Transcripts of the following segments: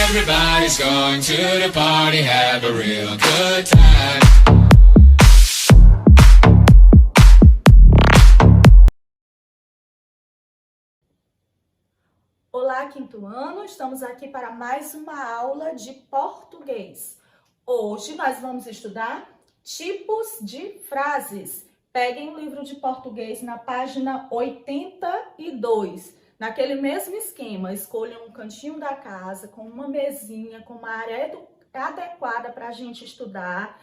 Everybody's going to the party, have a real good time. Olá, quinto ano, estamos aqui para mais uma aula de português. Hoje nós vamos estudar tipos de frases. Peguem o livro de português na página 82. Naquele mesmo esquema, escolham um cantinho da casa com uma mesinha, com uma área adequada para a gente estudar.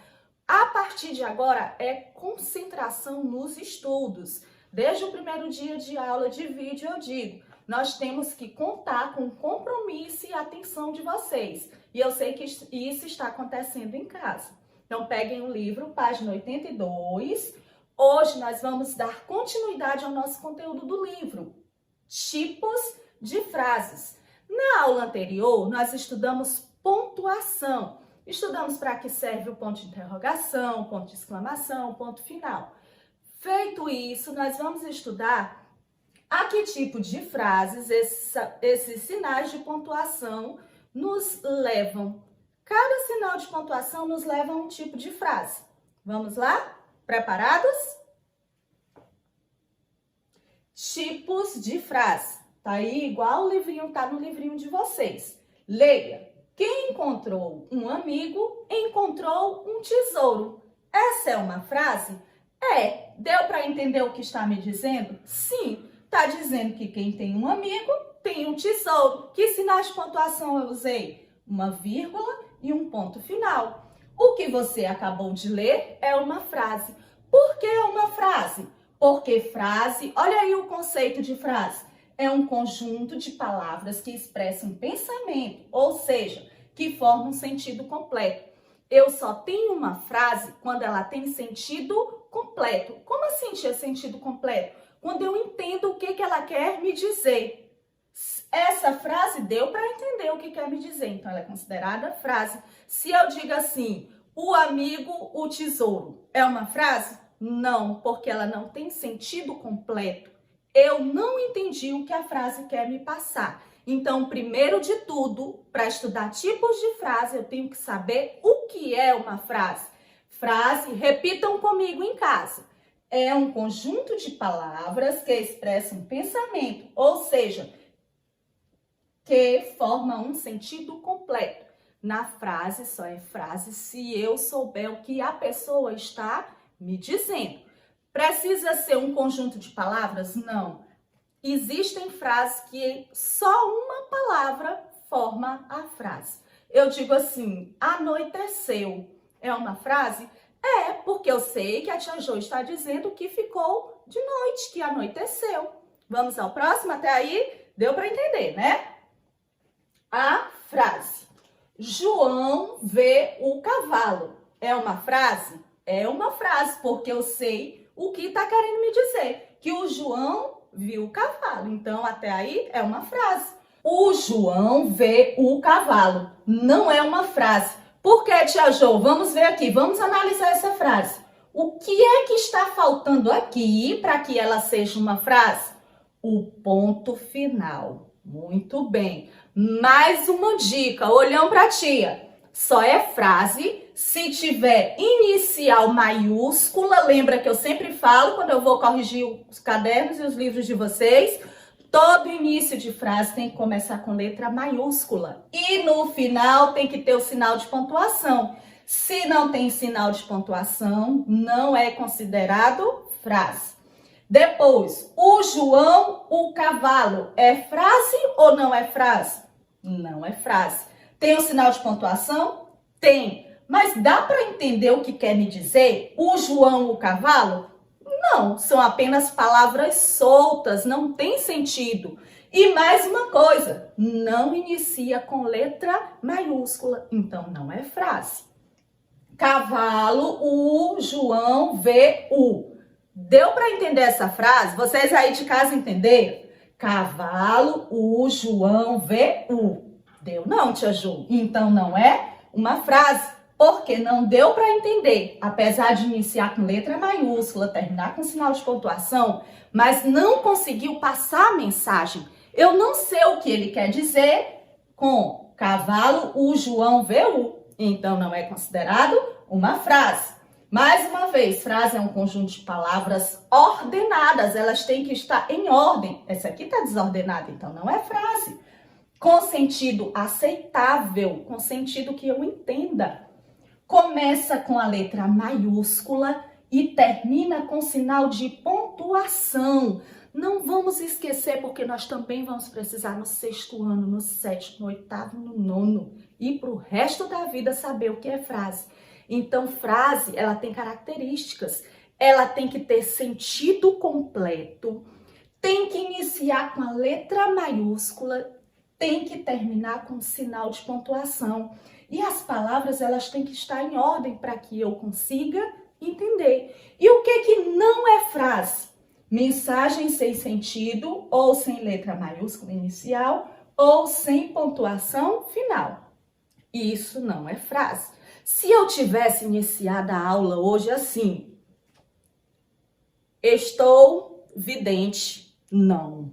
A partir de agora é concentração nos estudos. Desde o primeiro dia de aula de vídeo eu digo, nós temos que contar com o compromisso e a atenção de vocês. E eu sei que isso está acontecendo em casa. Então peguem o livro, página 82. Hoje nós vamos dar continuidade ao nosso conteúdo do livro. Tipos de frases. Na aula anterior, nós estudamos pontuação. Estudamos para que serve o ponto de interrogação, ponto de exclamação, ponto final. Feito isso, nós vamos estudar a que tipo de frases esses sinais de pontuação nos levam. Cada sinal de pontuação nos leva a um tipo de frase. Vamos lá? Preparados? Tipos de frase. Tá aí igual o livrinho, tá no livrinho de vocês. Leia. Quem encontrou um amigo, encontrou um tesouro. Essa é uma frase? É. Deu para entender o que está me dizendo? Sim. Tá dizendo que quem tem um amigo, tem um tesouro. Que sinais de pontuação eu usei? Uma vírgula e um ponto final. O que você acabou de ler é uma frase. Por que uma frase? Porque frase, olha aí o conceito de frase, é um conjunto de palavras que expressam pensamento, ou seja, que formam um sentido completo. Eu só tenho uma frase quando ela tem sentido completo. Como assim tinha sentido completo? Quando eu entendo o que ela quer me dizer. Essa frase deu para entender o que quer me dizer, então ela é considerada frase. Se eu digo assim, o amigo, o tesouro, é uma frase? Não, porque ela não tem sentido completo. Eu não entendi o que a frase quer me passar. Então, primeiro de tudo, para estudar tipos de frase, eu tenho que saber o que é uma frase. Frase, repitam comigo em casa. É um conjunto de palavras que expressam pensamento, ou seja, que forma um sentido completo. Na frase, só é frase se eu souber o que a pessoa está me dizendo. Precisa ser um conjunto de palavras? Não. Existem frases que só uma palavra forma a frase. Eu digo assim, anoiteceu. É uma frase? É, porque eu sei que a tia Jo está dizendo que ficou de noite, que anoiteceu. Vamos ao próximo? Até aí deu para entender, né? A frase. João vê o cavalo. É uma frase? É uma frase, porque eu sei o que está querendo me dizer. Que o João viu o cavalo. Então, até aí é uma frase. O João vê o cavalo. Não é uma frase. Por que, tia Jo? Vamos ver aqui, vamos analisar essa frase. O que é que está faltando aqui para que ela seja uma frase? O ponto final. Muito bem. Mais uma dica, olhão para a tia. Só é frase se tiver inicial maiúscula. Lembra que eu sempre falo quando eu vou corrigir os cadernos e os livros de vocês? Todo início de frase tem que começar com letra maiúscula. E no final tem que ter o sinal de pontuação. Se não tem sinal de pontuação, não é considerado frase. Depois, o João, o cavalo. É frase ou não é frase? Não é frase. Tem o sinal de pontuação? Tem. Mas dá para entender o que quer me dizer? O João, o cavalo? Não, são apenas palavras soltas, não tem sentido. E mais uma coisa, não inicia com letra maiúscula, então não é frase. Cavalo, o João vê o. Deu para entender essa frase? Vocês aí de casa entenderam? Cavalo, o João vê o. Deu não, tia Ju? Então não é uma frase. Porque não deu para entender, apesar de iniciar com letra maiúscula, terminar com sinal de pontuação, mas não conseguiu passar a mensagem. Eu não sei o que ele quer dizer, com cavalo, o João VU. Então, não é considerado uma frase. Mais uma vez, frase é um conjunto de palavras ordenadas. Elas têm que estar em ordem. Essa aqui está desordenada, então não é frase. Com sentido aceitável, com sentido que eu entenda. Começa com a letra maiúscula e termina com sinal de pontuação. Não vamos esquecer, porque nós também vamos precisar no 6º ano, no 7º, no 8º, no 9º e para o resto da vida saber o que é frase. Então, frase, ela tem características. Ela tem que ter sentido completo, tem que iniciar com a letra maiúscula, tem que terminar com sinal de pontuação. E as palavras, elas têm que estar em ordem para que eu consiga entender. E o que não é frase? Mensagem sem sentido, ou sem letra maiúscula inicial, ou sem pontuação final. Isso não é frase. Se eu tivesse iniciado a aula hoje assim, estou vidente, não.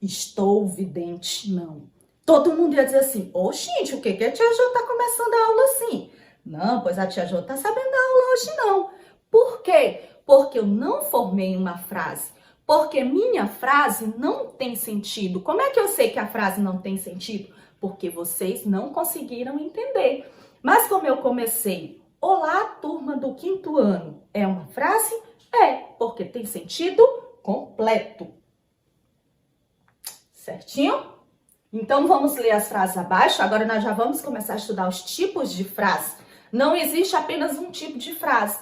Estou vidente, não. Todo mundo ia dizer assim, ô gente, o que a tia Jo tá começando a aula assim? Não, pois a tia Jo tá sabendo a aula hoje não. Por quê? Porque eu não formei uma frase. Porque minha frase não tem sentido. Como é que eu sei que a frase não tem sentido? Porque vocês não conseguiram entender. Mas como eu comecei, olá, turma do 5º ano, é uma frase? É, porque tem sentido completo. Certinho? Então, vamos ler as frases abaixo. Agora, nós já vamos começar a estudar os tipos de frase. Não existe apenas um tipo de frase.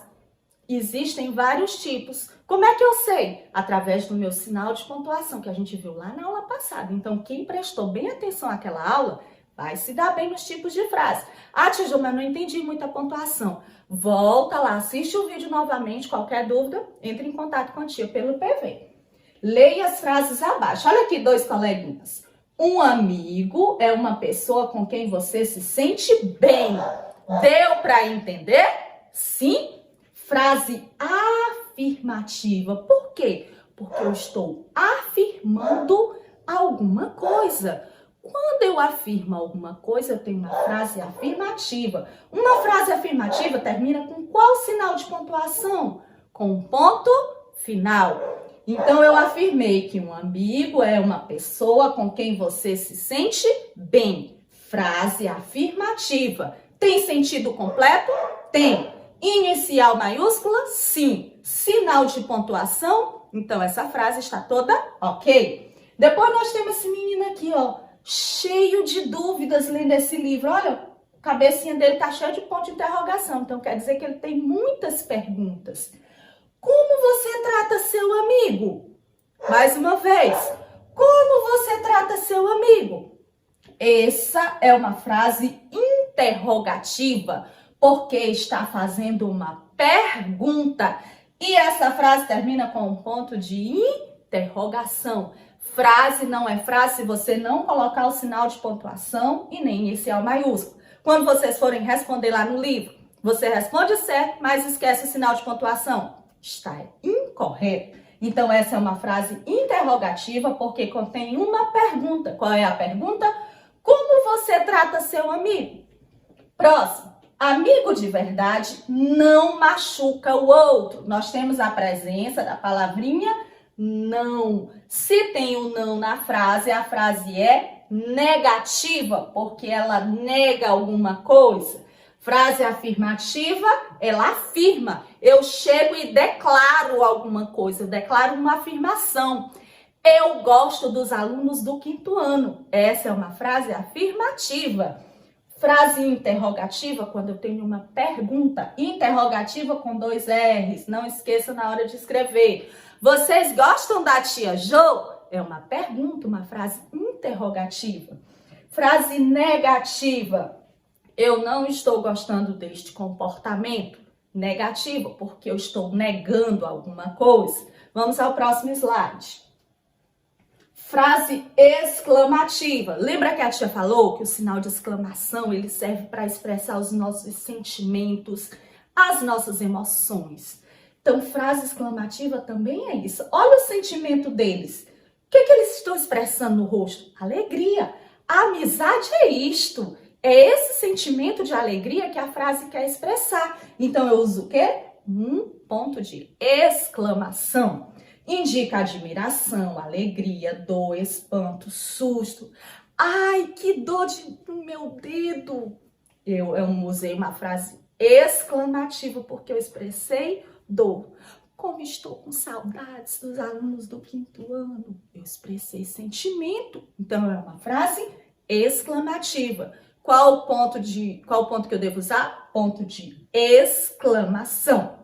Existem vários tipos. Como é que eu sei? Através do meu sinal de pontuação, que a gente viu lá na aula passada. Então, quem prestou bem atenção àquela aula, vai se dar bem nos tipos de frase. Ah, tia Jo, mas não entendi muita pontuação. Volta lá, assiste o vídeo novamente. Qualquer dúvida, entre em contato com a tia pelo PV. Leia as frases abaixo. Olha aqui, 2 coleguinhas. Um amigo é uma pessoa com quem você se sente bem. Deu para entender? Sim? Frase afirmativa. Por quê? Porque eu estou afirmando alguma coisa. Quando eu afirmo alguma coisa, eu tenho uma frase afirmativa. Uma frase afirmativa termina com qual sinal de pontuação? Com um ponto final. Então, eu afirmei que um amigo é uma pessoa com quem você se sente bem. Frase afirmativa. Tem sentido completo? Tem. Inicial maiúscula? Sim. Sinal de pontuação? Então, essa frase está toda ok. Depois nós temos esse menino aqui, ó, cheio de dúvidas lendo esse livro. Olha, a cabecinha dele tá cheia de ponto de interrogação. Então, quer dizer que ele tem muitas perguntas. Como você trata seu amigo? Mais uma vez, como você trata seu amigo? Essa é uma frase interrogativa, porque está fazendo uma pergunta. E essa frase termina com um ponto de interrogação. Frase não é frase se você não colocar o sinal de pontuação e nem inicial maiúsculo. Quando vocês forem responder lá no livro, você responde certo, mas esquece o sinal de pontuação. Está incorreto. Então, essa é uma frase interrogativa porque contém uma pergunta. Qual é a pergunta? Como você trata seu amigo? Próximo. Amigo de verdade não machuca o outro. Nós temos a presença da palavrinha não. Se tem o não na frase, a frase é negativa, porque ela nega alguma coisa. Frase afirmativa, ela afirma. Eu chego e declaro alguma coisa, eu declaro uma afirmação. Eu gosto dos alunos do 5º ano. Essa é uma frase afirmativa. Frase interrogativa, quando eu tenho uma pergunta. Interrogativa com 2 R's. Não esqueça na hora de escrever. Vocês gostam da tia Jo? É uma pergunta, uma frase interrogativa. Frase negativa. Eu não estou gostando deste comportamento. Negativo, porque eu estou negando alguma coisa. Vamos ao próximo slide. Frase exclamativa. Lembra que a tia falou que o sinal de exclamação ele serve para expressar os nossos sentimentos, as nossas emoções. Então, frase exclamativa também é isso. Olha o sentimento deles. O que eles estão expressando no rosto? Alegria. Amizade é isto. É esse sentimento de alegria que a frase quer expressar. Então, eu uso o quê? Um ponto de exclamação. Indica admiração, alegria, dor, espanto, susto. Ai, que dor no meu dedo. Eu usei uma frase exclamativa porque eu expressei dor. Como estou com saudades dos alunos do 5º ano. Eu expressei sentimento. Então, é uma frase exclamativa. Qual o ponto que eu devo usar? Ponto de exclamação.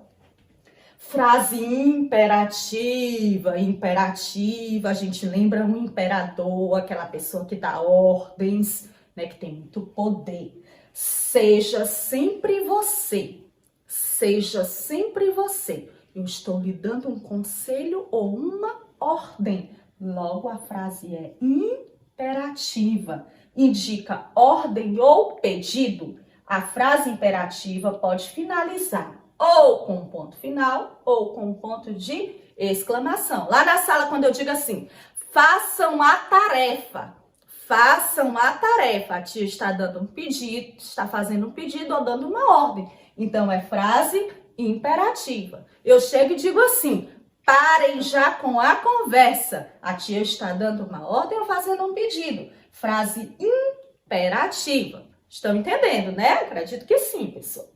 Frase imperativa. Imperativa, a gente lembra um imperador, aquela pessoa que dá ordens, né, que tem muito poder. Seja sempre você. Seja sempre você. Eu estou lhe dando um conselho ou uma ordem. Logo, a frase é imperativa. Indica ordem ou pedido. A frase imperativa pode finalizar ou com um ponto final ou com um ponto de exclamação. Lá na sala, quando eu digo assim, façam a tarefa. Façam a tarefa. A tia está dando um pedido, está fazendo um pedido ou dando uma ordem. Então, é frase imperativa. Eu chego e digo assim, parem já com a conversa. A tia está dando uma ordem ou fazendo um pedido. Frase imperativa. Estão entendendo, né? Acredito que sim, pessoal.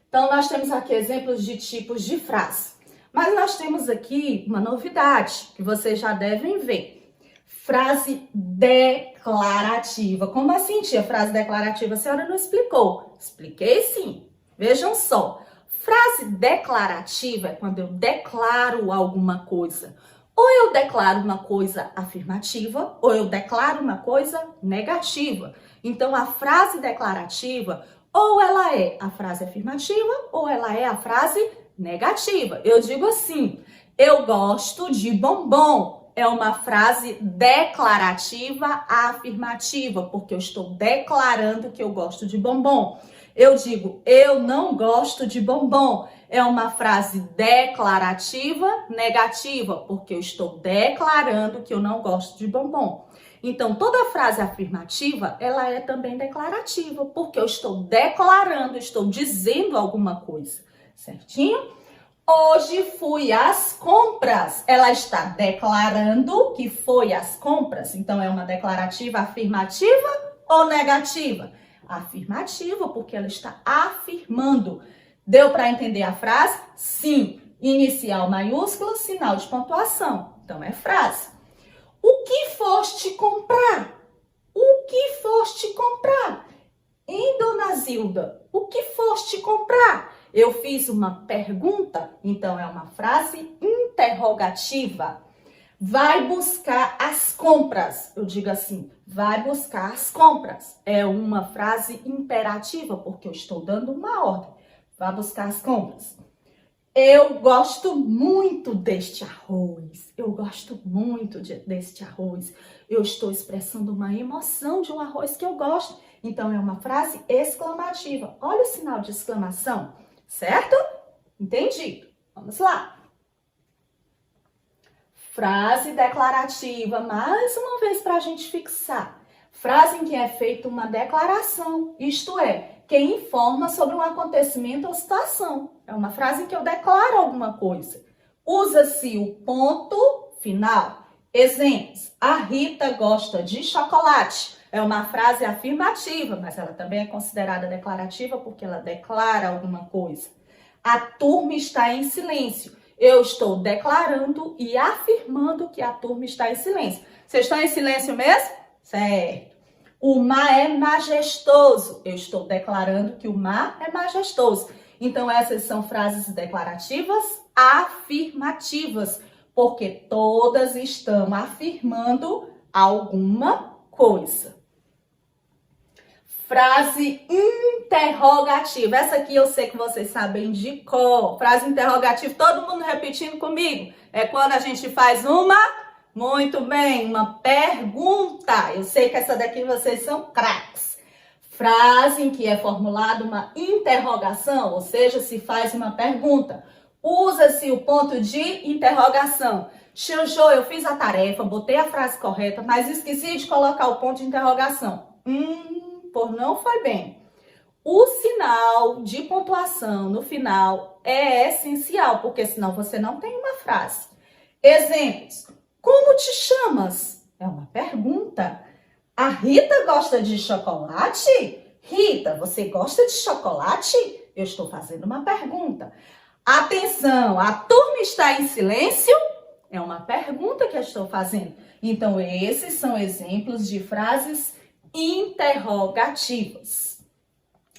Então, nós temos aqui exemplos de tipos de frase. Mas nós temos aqui uma novidade que vocês já devem ver. Frase declarativa. Como assim, tia? Frase declarativa? A senhora não explicou. Expliquei sim. Vejam só. Frase declarativa é quando eu declaro alguma coisa. Ou eu declaro uma coisa afirmativa, ou eu declaro uma coisa negativa. Então, a frase declarativa, ou ela é a frase afirmativa, ou ela é a frase negativa. Eu digo assim, eu gosto de bombom. É uma frase declarativa afirmativa, porque eu estou declarando que eu gosto de bombom. Eu digo, eu não gosto de bombom. É uma frase declarativa negativa, porque eu estou declarando que eu não gosto de bombom. Então, toda frase afirmativa, ela é também declarativa, porque eu estou declarando, estou dizendo alguma coisa, certinho? Hoje fui às compras. Ela está declarando que foi às compras. Então, é uma declarativa afirmativa ou negativa? Afirmativa, porque ela está afirmando. Deu para entender a frase? Sim. Inicial maiúsculo, sinal de pontuação. Então, é frase. O que foste comprar? O que foste comprar? Hein, dona Zilda? O que foste comprar? Eu fiz uma pergunta, então é uma frase interrogativa. Vai buscar as compras. Eu digo assim, vai buscar as compras. É uma frase imperativa, porque eu estou dando uma ordem. Vai buscar as compras. Eu gosto muito deste arroz. Eu gosto muito deste arroz. Eu estou expressando uma emoção de um arroz que eu gosto. Então, é uma frase exclamativa. Olha o sinal de exclamação, certo? Entendi. Vamos lá. Frase declarativa, mais uma vez para a gente fixar. Frase em que é feita uma declaração, isto é, que informa sobre um acontecimento ou situação. É uma frase em que eu declaro alguma coisa. Usa-se o ponto final. Exemplos. A Rita gosta de chocolate. É uma frase afirmativa, mas ela também é considerada declarativa porque ela declara alguma coisa. A turma está em silêncio. Eu estou declarando e afirmando que a turma está em silêncio. Vocês estão em silêncio mesmo? Certo. O mar é majestoso. Eu estou declarando que o mar é majestoso. Então, essas são frases declarativas afirmativas, porque todas estão afirmando alguma coisa. Frase interrogativa. Essa aqui eu sei que vocês sabem de cor. Frase interrogativa, todo mundo repetindo comigo. É quando a gente faz muito bem, uma pergunta. Eu sei que essa daqui vocês são craques. Frase em que é formulada uma interrogação, ou seja, se faz uma pergunta. Usa-se o ponto de interrogação. Tia Jo, eu fiz a tarefa, botei a frase correta, mas esqueci de colocar o ponto de interrogação. Por não foi bem. O sinal de pontuação no final é essencial, porque senão você não tem uma frase. Exemplos. Como te chamas? É uma pergunta. A Rita gosta de chocolate? Rita, você gosta de chocolate? Eu estou fazendo uma pergunta. Atenção, a turma está em silêncio? É uma pergunta que eu estou fazendo. Então, esses são exemplos de frases interrogativas.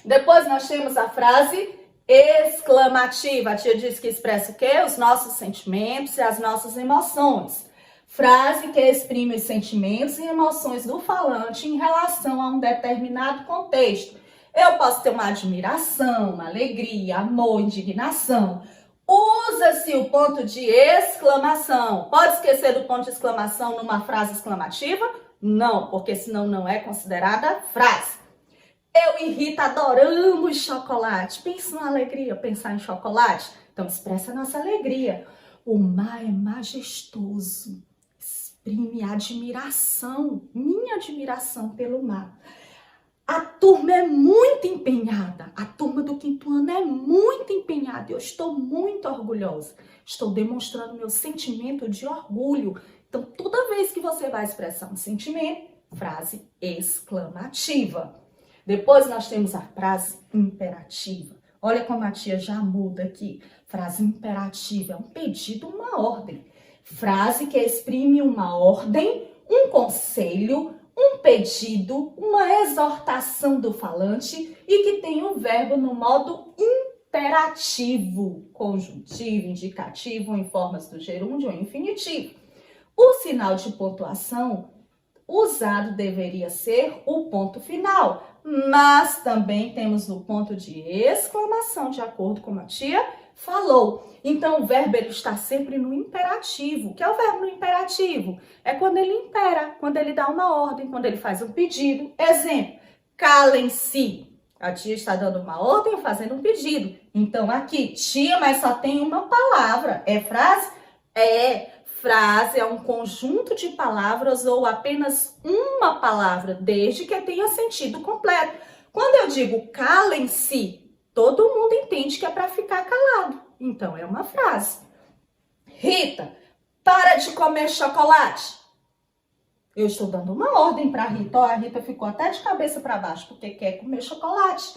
Depois nós temos a frase exclamativa. A tia diz que expressa o quê? Os nossos sentimentos e as nossas emoções. Frase que exprime os sentimentos e emoções do falante em relação a um determinado contexto. Eu posso ter uma admiração, uma alegria, amor, indignação. Usa-se o ponto de exclamação. Pode esquecer do ponto de exclamação numa frase exclamativa? Não, porque senão não é considerada frase. Eu e Rita adoramos chocolate. Pensa na alegria, pensar em chocolate. Então, expressa a nossa alegria. O mar é majestoso. Exprime admiração, minha admiração pelo mar. A turma é muito empenhada. A turma do quinto ano é muito empenhada. Eu estou muito orgulhosa. Estou demonstrando meu sentimento de orgulho. Então, toda vez que você vai expressar um sentimento, frase exclamativa. Depois nós temos a frase imperativa. Olha como a tia já muda aqui. Frase imperativa é um pedido, uma ordem. Frase que exprime uma ordem, um conselho, um pedido, uma exortação do falante e que tem o verbo no modo imperativo, conjuntivo, indicativo, em formas do gerúndio ou infinitivo. O sinal de pontuação usado deveria ser o ponto final, mas também temos o ponto de exclamação, de acordo com a tia falou. Então, o verbo ele está sempre no imperativo. O que é o verbo no imperativo? É quando ele impera, quando ele dá uma ordem, quando ele faz um pedido. Exemplo, calem-se. A tia está dando uma ordem ou fazendo um pedido. Então, aqui, tia, mas só tem uma palavra. É frase? É. Frase é um conjunto de palavras ou apenas uma palavra, desde que tenha sentido completo. Quando eu digo calem-se, todo mundo entende que é para ficar calado. Então, é uma frase. Rita, para de comer chocolate. Eu estou dando uma ordem para a Rita. Ó, a Rita ficou até de cabeça para baixo porque quer comer chocolate.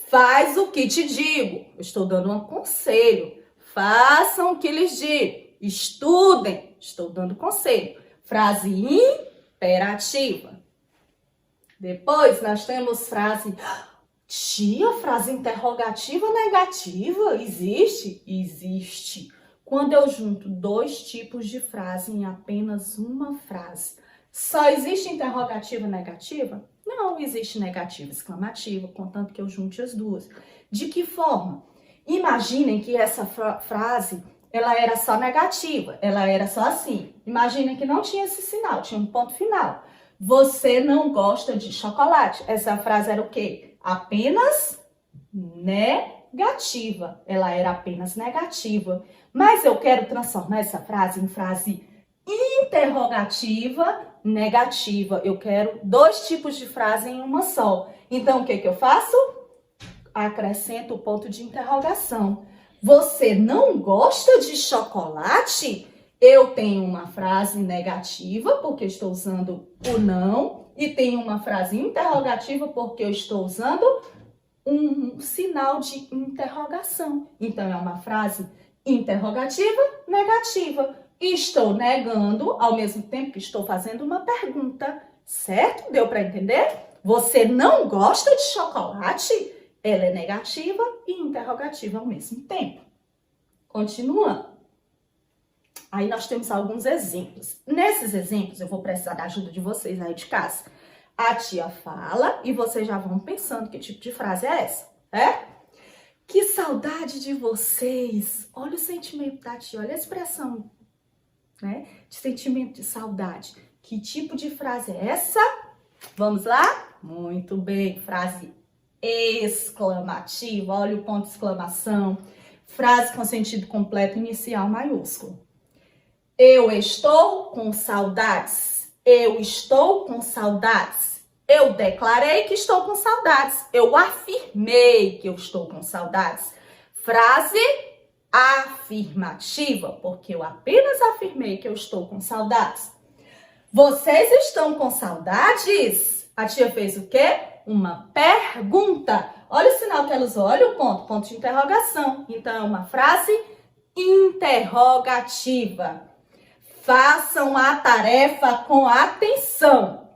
Faz o que te digo. Eu estou dando um conselho. Façam o que lhes digo. Estudem. Estou dando conselho. Frase imperativa. Depois, nós temos frase... Tia, frase interrogativa negativa? Existe? Existe. Quando eu junto dois tipos de frase em apenas uma frase, só existe interrogativa negativa? Não existe negativa exclamativa, contanto que eu junte as duas. De que forma? Imaginem que essa frase, ela era só negativa, ela era só assim. Imaginem que não tinha esse sinal, tinha um ponto final. Você não gosta de chocolate. Essa frase era o quê? Apenas negativa. Ela era apenas negativa. Mas eu quero transformar essa frase em frase interrogativa negativa. Eu quero dois tipos de frase em uma só. Então, o que eu faço? Acrescento o ponto de interrogação. Você não gosta de chocolate? Eu tenho uma frase negativa, porque estou usando o não, e tenho uma frase interrogativa, porque eu estou usando um sinal de interrogação. Então, é uma frase interrogativa, negativa. Estou negando, ao mesmo tempo que estou fazendo uma pergunta. Certo? Deu para entender? Você não gosta de chocolate? Ela é negativa e interrogativa ao mesmo tempo. Continuando. Aí nós temos alguns exemplos. Nesses exemplos, eu vou precisar da ajuda de vocês aí de casa. A tia fala e vocês já vão pensando que tipo de frase é essa, é? Que saudade de vocês. Olha o sentimento da tia, olha a expressão, né? De sentimento de saudade. Que tipo de frase é essa? Vamos lá? Muito bem, frase exclamativa, olha o ponto de exclamação. Frase com sentido completo inicial maiúsculo. Eu estou com saudades. Eu estou com saudades. Eu declarei que estou com saudades. Eu afirmei que eu estou com saudades. Frase afirmativa, porque eu apenas afirmei que eu estou com saudades. Vocês estão com saudades? A tia fez o quê? Uma pergunta. Olha o sinal que ela usou, olha o ponto de interrogação. Então, é uma frase interrogativa. Façam a tarefa com atenção.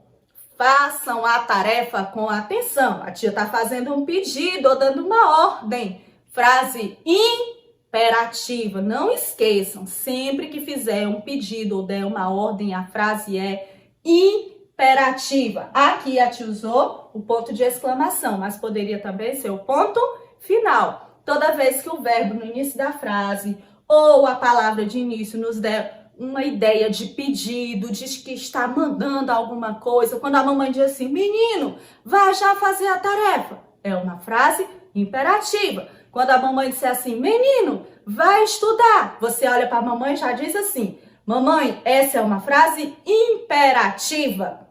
Façam a tarefa com atenção. A tia está fazendo um pedido ou dando uma ordem. Frase imperativa. Não esqueçam, sempre que fizer um pedido ou der uma ordem, a frase é imperativa. Aqui a tia usou o ponto de exclamação, mas poderia também ser o ponto final. Toda vez que o verbo no início da frase ou a palavra de início nos der uma ideia de pedido, diz que está mandando alguma coisa. Quando a mamãe diz assim, menino, vá já fazer a tarefa. É uma frase imperativa. Quando a mamãe disser assim, menino, vai estudar. Você olha para a mamãe e já diz assim, mamãe, essa é uma frase imperativa.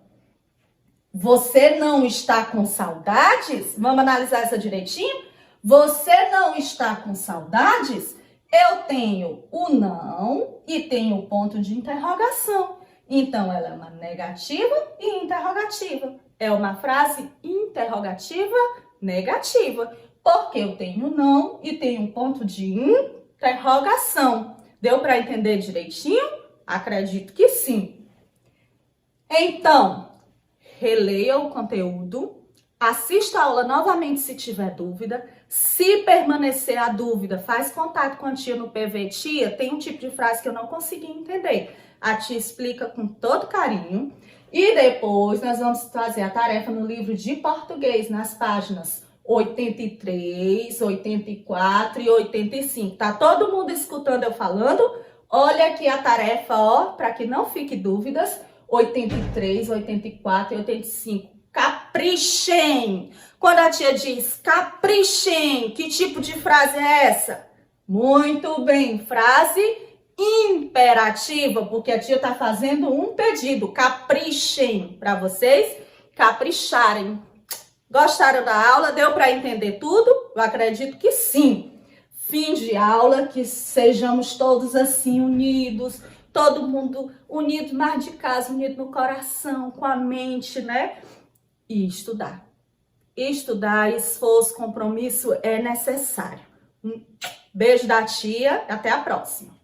Você não está com saudades? Vamos analisar essa direitinho? Você não está com saudades? Eu tenho o não e tenho o ponto de interrogação. Então, ela é uma negativa e interrogativa. É uma frase interrogativa negativa, porque eu tenho não e tenho um ponto de interrogação. Deu para entender direitinho? Acredito que sim. Então, releia o conteúdo. Assista a aula novamente se tiver dúvida. Se permanecer a dúvida, faz contato com a tia no PV. Tia, tem um tipo de frase que eu não consegui entender. A tia explica com todo carinho. E depois nós vamos fazer a tarefa no livro de português, nas páginas 83, 84 e 85. Tá todo mundo escutando eu falando? Olha aqui a tarefa, ó, para que não fique dúvidas. 83, 84 e 85. Caprichem! Quando a tia diz caprichem, que tipo de frase é essa? Muito bem, frase imperativa, porque a tia está fazendo um pedido. Caprichem, para vocês capricharem. Gostaram da aula? Deu para entender tudo? Eu acredito que sim. Fim de aula, que sejamos todos assim unidos, todo mundo unido, mais de casa, unido no coração, com a mente, né? E estudar. Estudar, esforço, compromisso é necessário. Um beijo da tia, até a próxima.